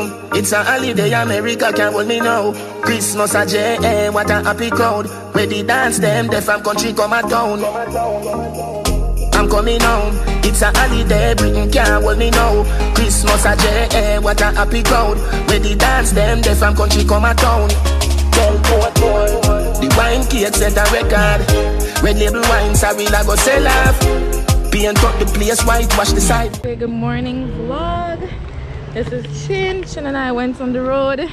down. It's a holiday, America can't hold me now. Christmas a J, what a happy crowd. Where the dance them, the from country come a town. I'm coming home. It's a holiday, Britain can't hold me now. Christmas a J, what a happy crowd. Where the dance them, the from country come a town. The wine cake set a record. Red label wine, sorry, I go sell off. Paint up the place, whitewash the side. Okay, good morning vlog. This is Chin. Chin and I went on the road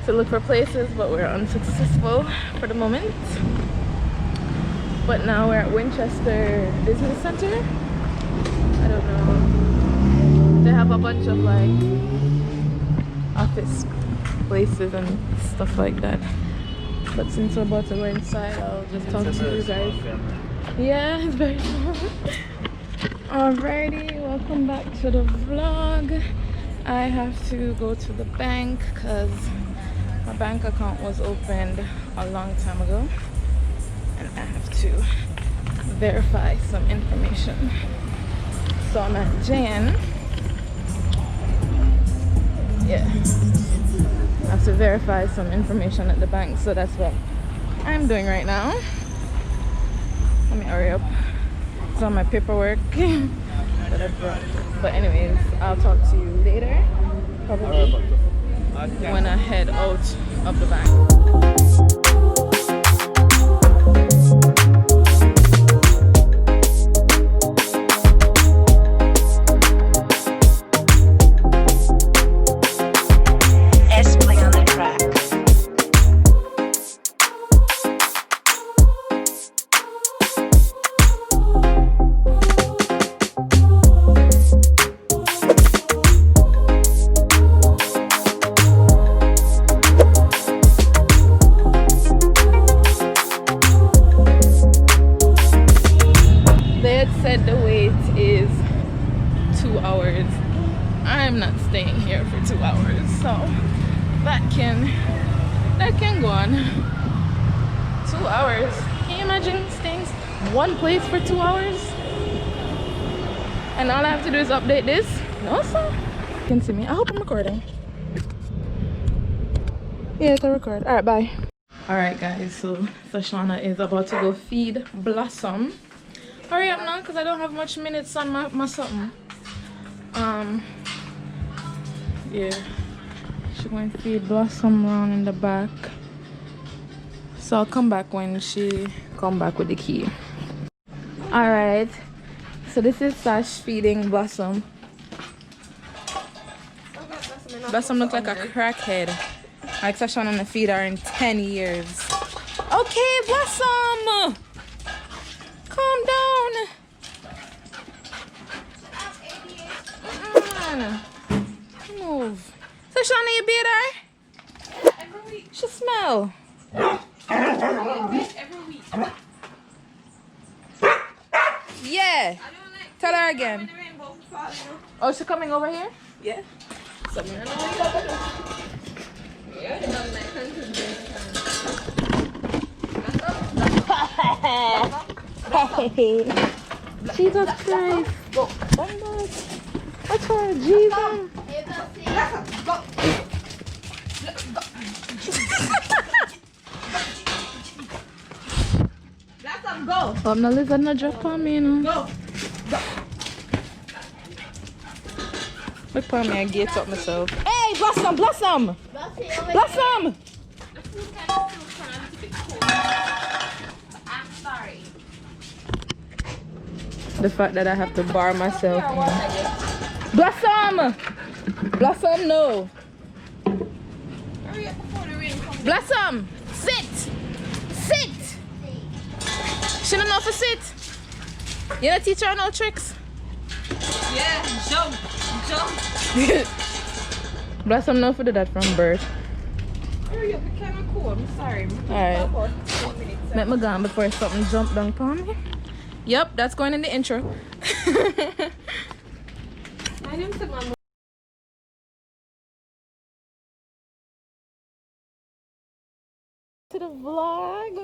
to look for places, but we're unsuccessful for the moment. But now we're at Winchester Business Center. I don't know. They have a bunch of like office places and stuff like that. But since we're about to go inside, I'll just talk to you guys. Yeah, it's very fun. Alrighty, welcome back to the vlog. I have to go to the bank because my bank account was opened a long time ago and I have to verify some information. So I'm at Jan. Yeah, I have to verify some information at the bank, so that's what I'm doing right now. Let me hurry up. It's on my paperwork that I brought. But anyways, I'll talk to you later, probably when I head out of the bank. The wait is 2 hours. I'm not staying here for 2 hours, so that can go on. 2 hours. Can you imagine staying one place for 2 hours? And all I have to do is update this? No, sir. You can see me. I hope I'm recording. Yeah, it's a record. Alright, bye. Alright guys, so Shauna is about to go feed Blossom. Hurry up now, because I don't have much minutes on my something. Yeah. She's going to feed Blossom around in the back. So I'll come back when she come back with the key. Alright. So this is Sash feeding Blossom. Blossom looks like a crackhead. Like Sash on the feed her in 10 years. Okay, Blossom! Calm down. Move. So Shauna, you beat her? Every week. She smell. Every week. Yeah. Tell her again. Oh, she coming over here? Yeah. Jesus Christ. What's for Jesus? Go. I'm not letting her drop on me, you know. Go. Look for me, I get up myself. Hey, Blossom, Blossom! Blossom! I'm sorry. The fact that I have to bar myself in. Blossom! Blossom, no. Hurry up before the rain comes. Blossom! Sit! Sit! She don't know if to sit. You don't teach her no tricks? Yeah, jump. Blossom know if to do that from birth. Hurry up, it's kind of cool. I'm sorry. Alright. Let me go before something jump down upon me. Yep, that's going in the intro. My name's Mama. To the vlog.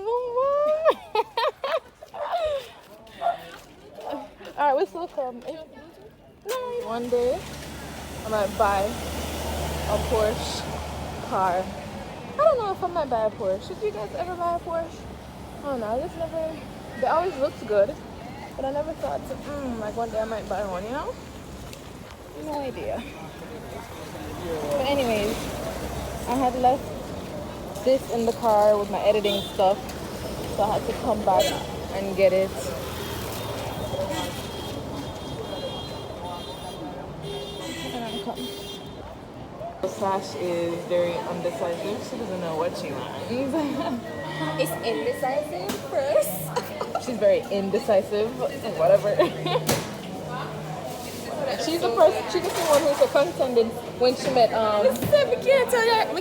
Alright, we still come. No, one day I might buy a Porsche car. I don't know if I might buy a Porsche. Should you guys ever buy a Porsche? I don't know. I just never. They always looked good, but I never thought to, like one day I might buy one. You know? No idea. But anyways, I had left this in the car with my editing stuff, so I had to come back and get it. Sash is very undecisive. She doesn't know what she wants. It's indecisive first. She's very indecisive and whatever. She's the person. She's the one who contended when she met. We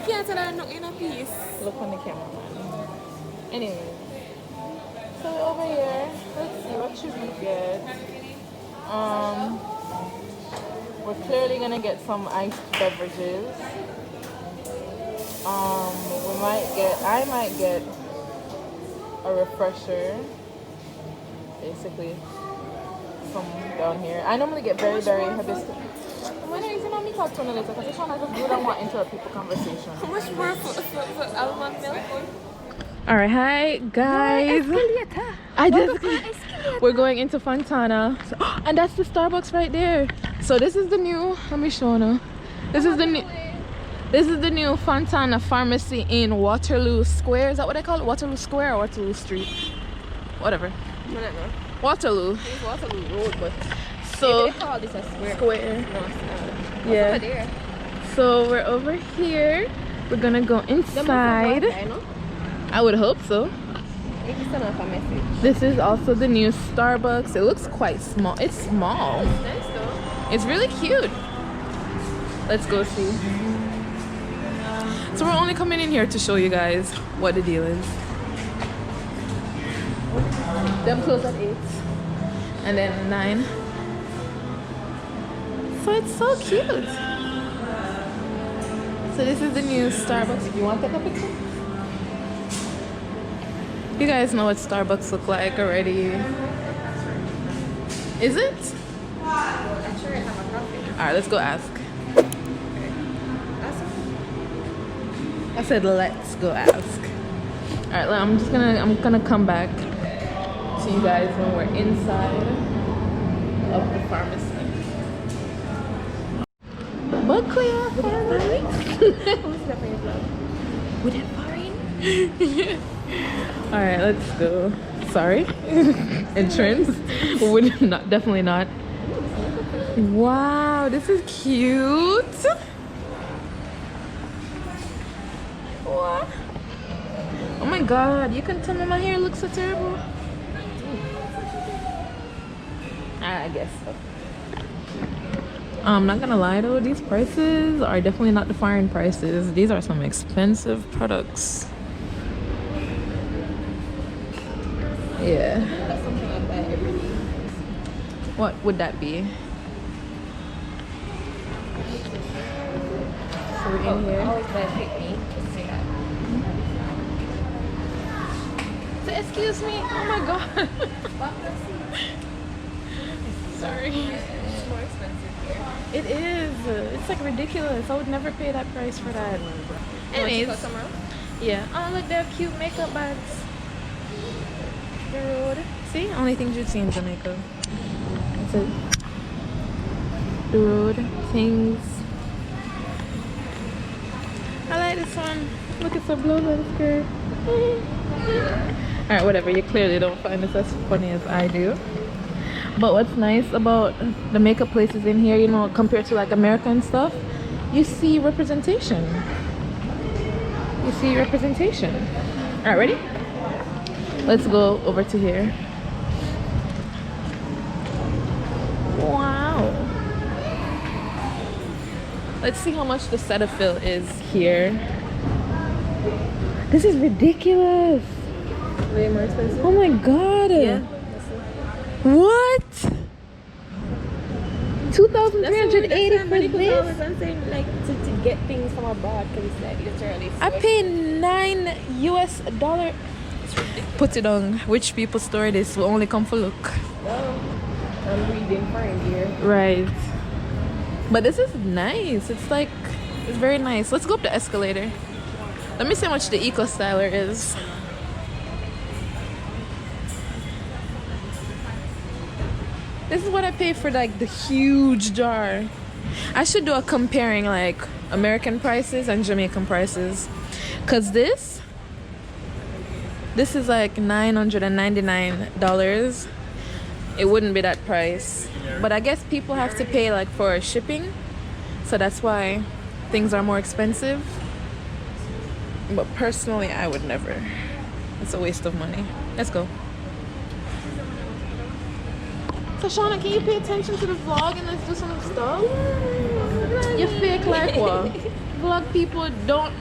can't tell her nothing in a piece. Look on the camera. Anyway, so over here, let's see what should we get. We're clearly gonna get some iced beverages. I might get a refresher. Basically, some down here. I normally get very hibiscus. When are you gonna make up later? Because this one I just don't want to interrupt people's conversation. How much more for almond milk? Alright, hi guys. We're going into Fontana. And that's the Starbucks right there. So this is the new, let me show you. This is the new Fontana pharmacy in Waterloo Square. Is that what they call it? Waterloo Square or Waterloo Street? Whatever. Whatever. Waterloo. It's Waterloo Road, but So they call this a square. No, it's not. Yeah. Over there. So we're over here. We're gonna go inside. I would hope so. This is also the new Starbucks. It looks quite small. It's small. It's nice though. It's really cute. Let's go see. So we're only coming in here to show you guys what the deal is. Them close at 8 and then 9. So it's so cute. So this is the new Starbucks. If you want to take a picture. You guys know what Starbucks look like already. Is it? I'm sure I have a coffee. Alright, let's go ask. Okay. I said let's go ask. Alright, I'm gonna come back to you guys when we're inside of the pharmacy. But clear. Would it foreign? Alright, let's go. Sorry. Entrance. Would not, definitely not. Wow, this is cute. What? Oh my god, you can tell me my hair looks so terrible. I guess so. I'm not gonna lie though, these prices are definitely not the foreign prices. These are some expensive products. Yeah. That's something I buy every day. What would that be? So we're in I here. always buy Pick Me. Just say that. So excuse me. Oh my god. Sorry. It's more expensive here. It is. It's like ridiculous. I would never pay that price for that. Anyways. Want to go somewhere else? Yeah. Oh look, they have cute makeup bags. The road. See? Only things you'd see in Jamaica. That's it. The road. Things. I like this one. Look, it's a blue little skirt. Alright, whatever. You clearly don't find this as funny as I do. But what's nice about the makeup places in here, you know, compared to like America and stuff, you see representation. You see representation. Alright, ready? Let's go over to here. Wow. Let's see how much the Cetaphil is here. This is ridiculous. Way more expensive. Oh my god. Yeah. What? 2,380 for I'm this? saying like to get things from abroad because it's like literally. I paid $9 US. Put it on. Rich people store this will only come for look. I'm reading fine here. Right. But this is nice. It's like It's very nice. Let's go up the escalator. Let me see how much the Eco Styler is. This is what I pay for like the huge jar. I should do a comparing like American prices and Jamaican prices. Cause this is like $999. It wouldn't be that price. But I guess people have to pay like for shipping. So that's why things are more expensive. But personally, I would never. It's a waste of money. Let's go. So Shauna, can you pay attention to the vlog and let's do some stuff? You fake like what? Vlog people don't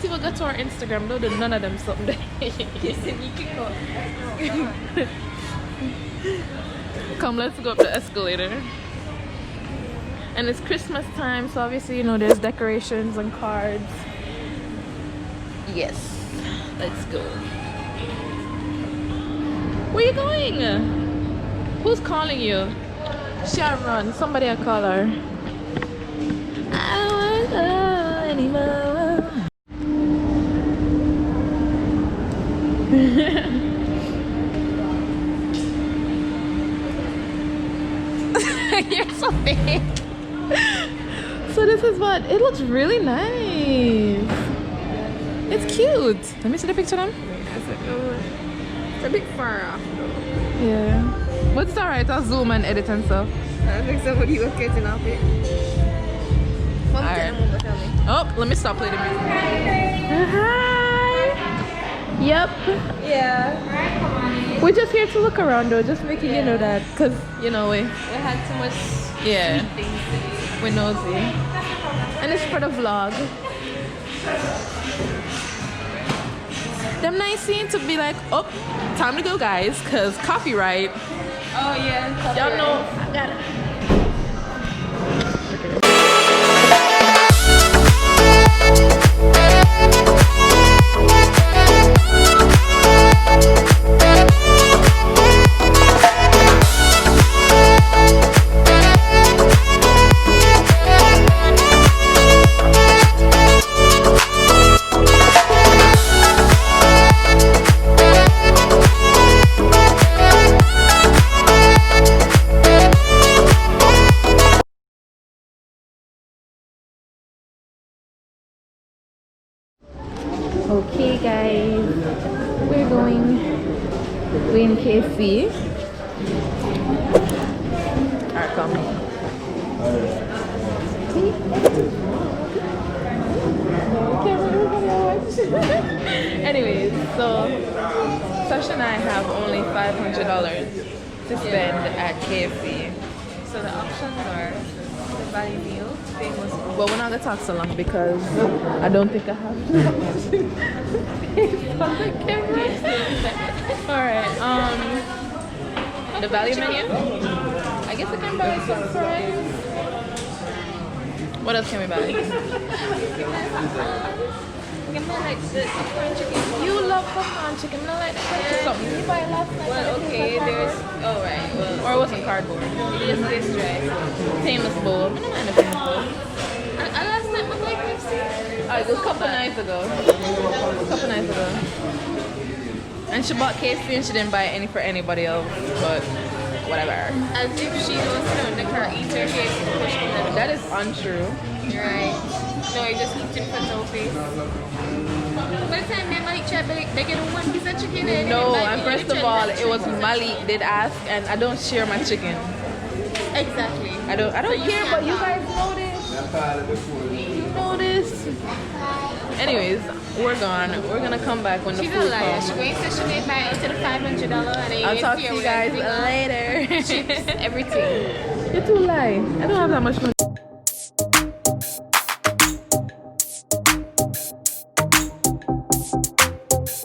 even go to our Instagram. Don't do none of them something. Come, let's go up the escalator. And it's Christmas time, so obviously, you know, there's decorations and cards. Yes, let's go. Where you going? Who's calling you? Sharon, somebody will call her. I don't want to go anymore. You're so fake. So this is what it looks really nice. It's cute. Let me see the picture then. It's a bit far off though. Yeah. But it's alright, I'll zoom and edit and stuff. I think somebody was getting off it. Alright. Oh, let me stop playing the music. Hi. Yep. Yeah. We're just here to look around though, just making you know that. Because, you know, we had too much yeah. things to do. We're nosy. And it's for the vlog. Them nice scene to be like, oh, time to go guys, because copyright. Oh yeah. Y'all know I got it. Okay guys, we're in KFC. Alright, come. Anyways, so Sash and I have only $500 to spend at KFC. So the options are the value meal, famous. But we're not gonna talk so long because I don't think I have enough to pay for the camera. Alright, the value menu. I guess I can buy some fries. What else can we buy? Give me like the popcorn chicken. You love popcorn chicken. I like that something. You buy last night. Well, okay, there's. Oh, right. Well, or it wasn't cardboard. it is this right. Famous bowl. I don't mind a famous bowl. I last night was like this. Alright, it was a couple nights ago. And she bought KFC and she didn't buy any for anybody else, but whatever. As if she knows to the car eater case. That is untrue. You're right. No, I just eat it for no face. By the time they might try, they get one piece of chicken and No, and first of all, it was Malik did ask, and I don't share my chicken. Exactly. I don't care, but you guys know this. You know this. Anyways, we're gone. We're gonna come back when the She's a food liar. comes. She's going to say she made buy up to the $500 and I'll talk to you guys later. everything. You're too light. I don't have that much money.